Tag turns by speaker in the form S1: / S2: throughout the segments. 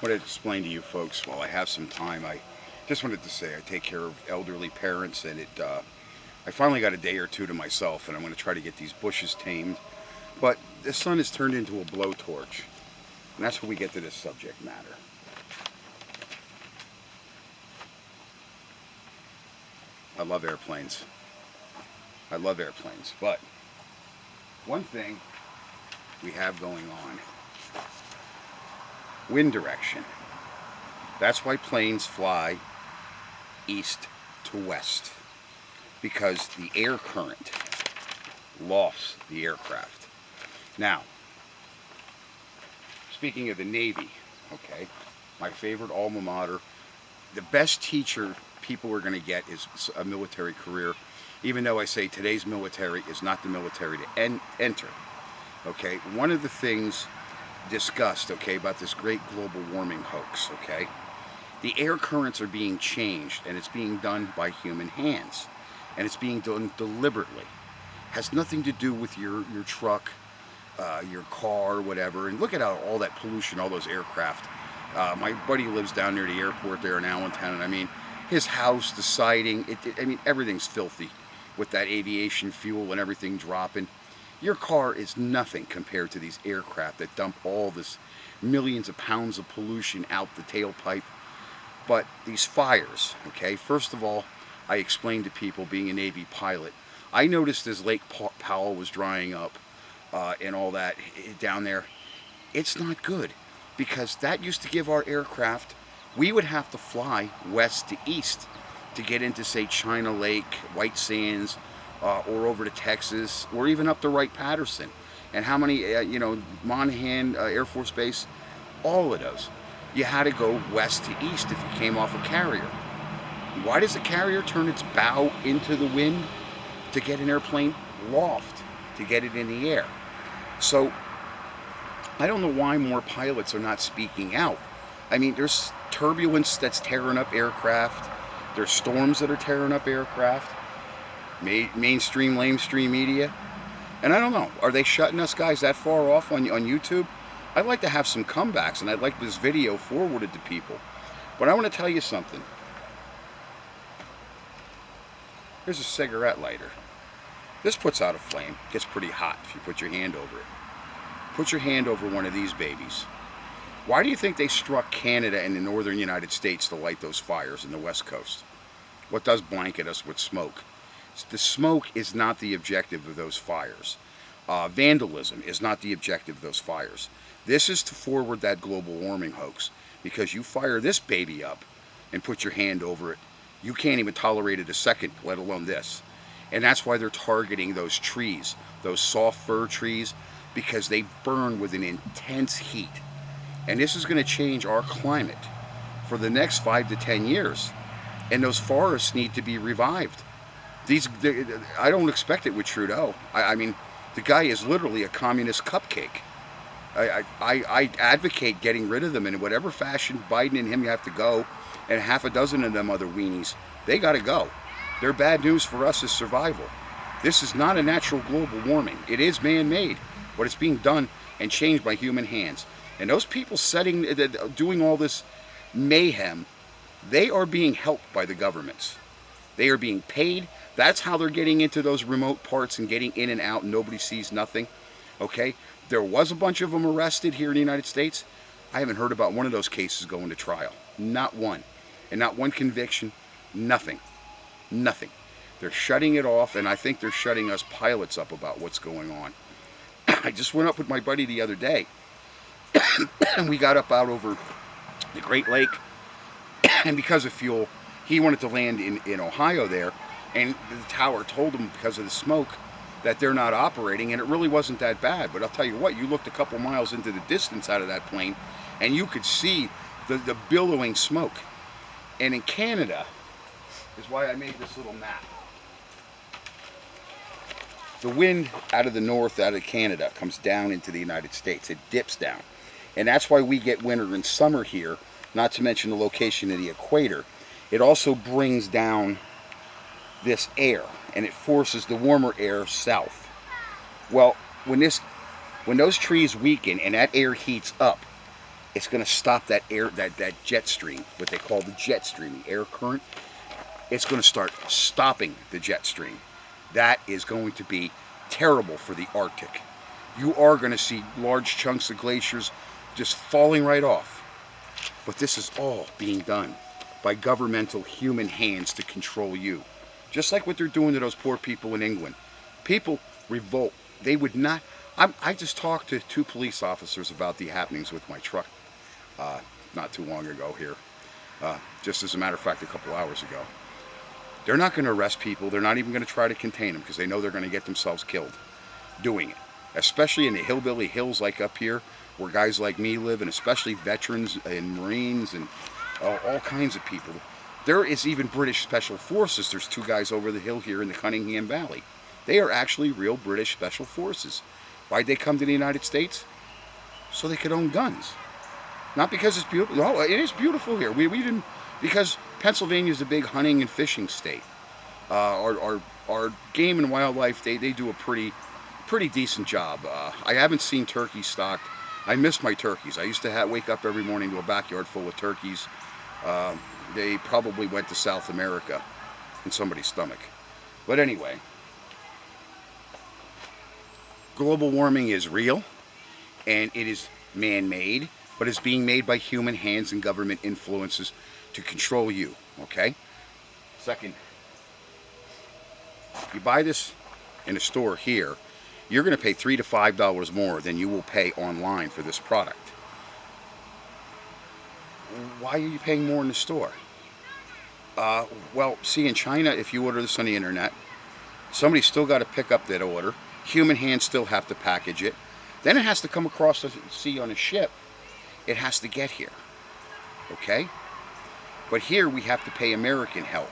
S1: wanted to explain to you folks while I have some time. I just wanted to say I take care of elderly parents, and I finally got a day or two to myself, and I'm going to try to get these bushes tamed. But the sun has turned into a blowtorch, and that's where we get to this subject matter. I love airplanes. I love airplanes, but one thing we have going on: wind direction. That's why planes fly east to west, because the air current lofts the aircraft. Now, speaking of the Navy, okay, my favorite alma mater, the best teacher people are going to get is a military career, even though I say today's military is not the military to enter. Okay, one of the things discussed, okay, about this great global warming hoax, okay, the air currents are being changed, and it's being done by human hands, and it's being done deliberately. Has nothing to do with your truck, your car, whatever. And look at how all that pollution, all those aircraft. My buddy lives down near the airport there in Allentown, and I mean, his house, the siding, I mean, everything's filthy with that aviation fuel and everything dropping. Your car is nothing compared to these aircraft that dump all this millions of pounds of pollution out the tailpipe. But these fires, okay, first of all, I explained to people, being a Navy pilot, I noticed as Lake Powell was drying up and all that down there, it's not good, because that used to give our aircraft, we would have to fly west to east to get into, say, China Lake, White Sands, or over to Texas, or even up to Wright-Patterson. And how many, Monahan Air Force Base, all of those. You had to go west to east if you came off a carrier. Why does a carrier turn its bow into the wind? To get an airplane loft, to get it in the air. So I don't know why more pilots are not speaking out. I mean, there's turbulence that's tearing up aircraft. There's storms that are tearing up aircraft. Mainstream, lamestream media. And I don't know, are they shutting us guys that far off on YouTube? I'd like to have some comebacks, and I'd like this video forwarded to people. But I want to tell you something. Here's a cigarette lighter. This puts out a flame. It gets pretty hot if you put your hand over it. Put your hand over one of these babies. Why do you think they struck Canada and the northern United States to light those fires in the West Coast? What does blanket us with smoke? The smoke is not the objective of those fires. Vandalism is not the objective of those fires. This is to forward that global warming hoax, because you fire this baby up and put your hand over it, you can't even tolerate it a second, let alone this. And that's why they're targeting those trees, those soft fir trees, because they burn with an intense heat. And this is going to change our climate for the next 5 to 10 years. And those forests need to be revived. I don't expect it with Trudeau. I mean, the guy is literally a communist cupcake. I advocate getting rid of them in whatever fashion. Biden and him have to go, and half a dozen of them other weenies, they got to go. They're bad news for us as survival. This is not a natural global warming. It is man-made, but it's being done and changed by human hands. And those people doing all this mayhem, they are being helped by the governments. They are being paid. That's how they're getting into those remote parts and getting in and out, and nobody sees nothing. Okay? There was a bunch of them arrested here in the United States. I haven't heard about one of those cases going to trial. Not one. And not one conviction. Nothing. Nothing. They're shutting it off, and I think they're shutting us pilots up about what's going on. I just went up with my buddy the other day, and we got up out over the Great Lake, and because of fuel, he wanted to land in Ohio there, and the tower told him because of the smoke that they're not operating, and it really wasn't that bad. But I'll tell you what, you looked a couple miles into the distance out of that plane, and you could see the billowing smoke. And in Canada is why I made this little map. The wind out of the north, out of Canada, comes down into the United States. It dips down. And that's why we get winter and summer here, not to mention the location of the equator. It also brings down this air, and it forces the warmer air south. Well, when those trees weaken and that air heats up, It's going to stop that air, that jet stream, what they call the jet stream, the air current. It's going to start stopping the jet stream. That is going to be terrible for the Arctic. You are going to see large chunks of glaciers just falling right off. But this is all being done by governmental human hands to control you. Just like what they're doing to those poor people in England. People revolt. They would not. I just talked to 2 police officers about the happenings with my truck not too long ago here. Just as a matter of fact, a couple hours ago. They're not going to arrest people. They're not even going to try to contain them because they know they're going to get themselves killed doing it. Especially in the hillbilly hills like up here where guys like me live, and especially veterans and Marines and all kinds of people. There is even British Special Forces. There's 2 guys over the hill here in the Cunningham Valley. They are actually real British Special Forces. Why'd they come to the United States? So they could own guns. Not because it's beautiful. No, it is beautiful here. We didn't, because Pennsylvania is a big hunting and fishing state. Our game and wildlife, they do a pretty decent job. I haven't seen turkeys stocked. I miss my turkeys. I used to wake up every morning to a backyard full of turkeys. They probably went to South America in somebody's stomach. But anyway, global warming is real, and it is man-made, but it's being made by human hands and government influences to control you, okay? Second, you buy this in a store here, you're going to pay $3 to $5 more than you will pay online for this product. Why are you paying more in the store? Well, see, in China, if you order this on the internet, somebody's still got to pick up that order. Human hands still have to package it. Then it has to come across the sea on a ship. It has to get here. Okay? But here we have to pay American help.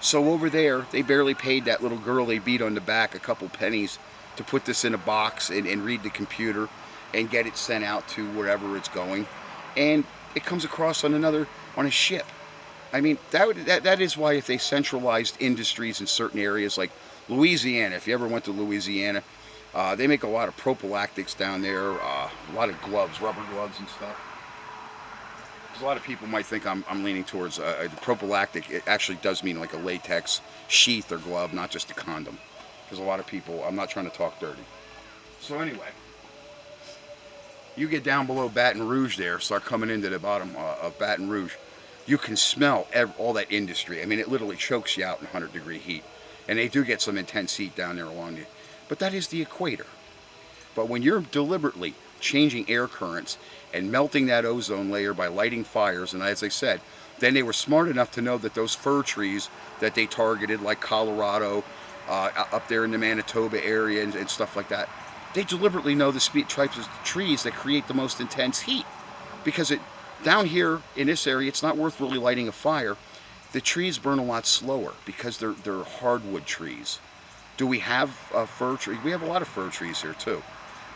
S1: So over there, they barely paid that little girl they beat on the back a couple pennies to put this in a box and read the computer and get it sent out to wherever it's going. And it comes across on a ship. I mean, that is why if they centralized industries in certain areas like Louisiana, if you ever went to Louisiana, they make a lot of prophylactics down there, a lot of gloves, rubber gloves and stuff. Because a lot of people might think I'm leaning towards the prophylactic. It actually does mean like a latex sheath or glove, not just a condom. Because a lot of people, I'm not trying to talk dirty. So anyway, you get down below Baton Rouge there, start coming into the bottom of Baton Rouge, you can smell all that industry. I mean, it literally chokes you out in 100-degree heat. And they do get some intense heat down there along the, but that is the equator. But when you're deliberately changing air currents and melting that ozone layer by lighting fires, and as I said, then they were smart enough to know that those fir trees that they targeted, like Colorado, up there in the Manitoba area and stuff like that, they deliberately know the types of trees that create the most intense heat. Because down here in this area, it's not worth really lighting a fire. The trees burn a lot slower because they're hardwood trees. Do we have a fir tree? We have a lot of fir trees here too.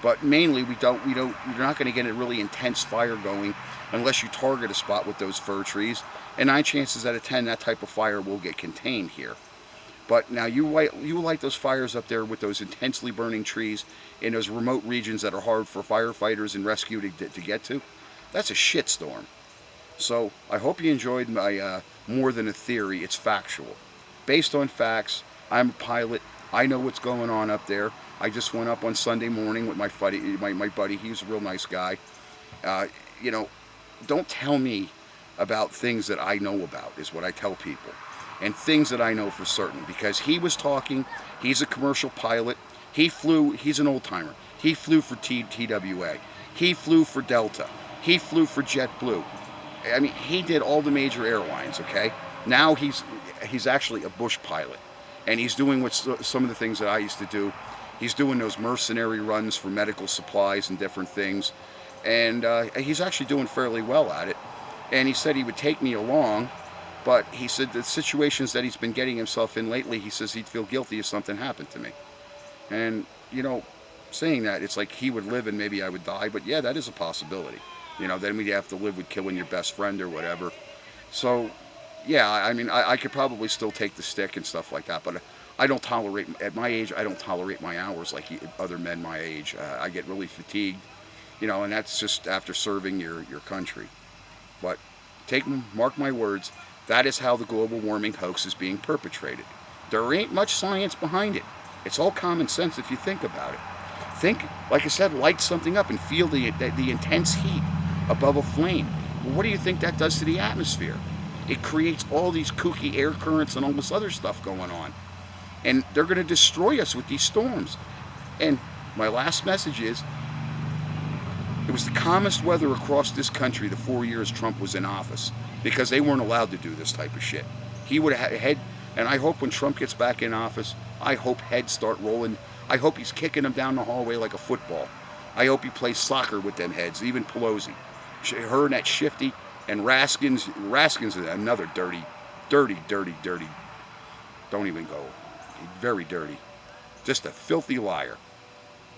S1: But mainly you're not going to get a really intense fire going unless you target a spot with those fir trees. And 9 chances out of 10, that type of fire will get contained here. But now you light those fires up there with those intensely burning trees in those remote regions that are hard for firefighters and rescue to get to. That's a shitstorm. So I hope you enjoyed my more than a theory. It's factual, based on facts. I'm a pilot. I know what's going on up there. I just went up on Sunday morning with my buddy. He's a real nice guy. You know, don't tell me about things that I know about, is what I tell people. And things that I know for certain, because he was talking, he's a commercial pilot. He's an old timer. He flew for TWA. He flew for Delta. He flew for JetBlue. I mean, he did all the major airlines, okay? Now he's actually a bush pilot. And he's doing some of the things that I used to do. He's doing those mercenary runs for medical supplies and different things. And he's actually doing fairly well at it. And he said he would take me along, but he said the situations that he's been getting himself in lately, he says he'd feel guilty if something happened to me. And, you know, saying that, it's like he would live and maybe I would die. But yeah, that is a possibility. You know, then we'd have to live with killing your best friend or whatever. So, yeah, I mean, I could probably still take the stick and stuff like that, but I don't tolerate, at my age, I don't tolerate my hours like other men my age. I get really fatigued. You know, and that's just after serving your country. But mark my words, that is how the global warming hoax is being perpetrated. There ain't much science behind it. It's all common sense if you think about it. Think, like I said, light something up and feel the intense heat above a flame. Well, what do you think that does to the atmosphere? It creates all these kooky air currents and all this other stuff going on. And they're going to destroy us with these storms. And my last message is, it was the calmest weather across this country the 4 years Trump was in office, because they weren't allowed to do this type of shit. He would have had, and I hope when Trump gets back in office, I hope heads start rolling. I hope he's kicking them down the hallway like a football. I hope he plays soccer with them heads, even Pelosi. Her and that Shifty and Raskins is another dirty, don't even go, very dirty. Just a filthy liar.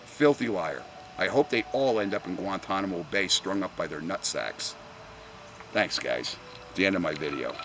S1: Filthy liar. I hope they all end up in Guantanamo Bay strung up by their nutsacks. Thanks, guys. The end of my video.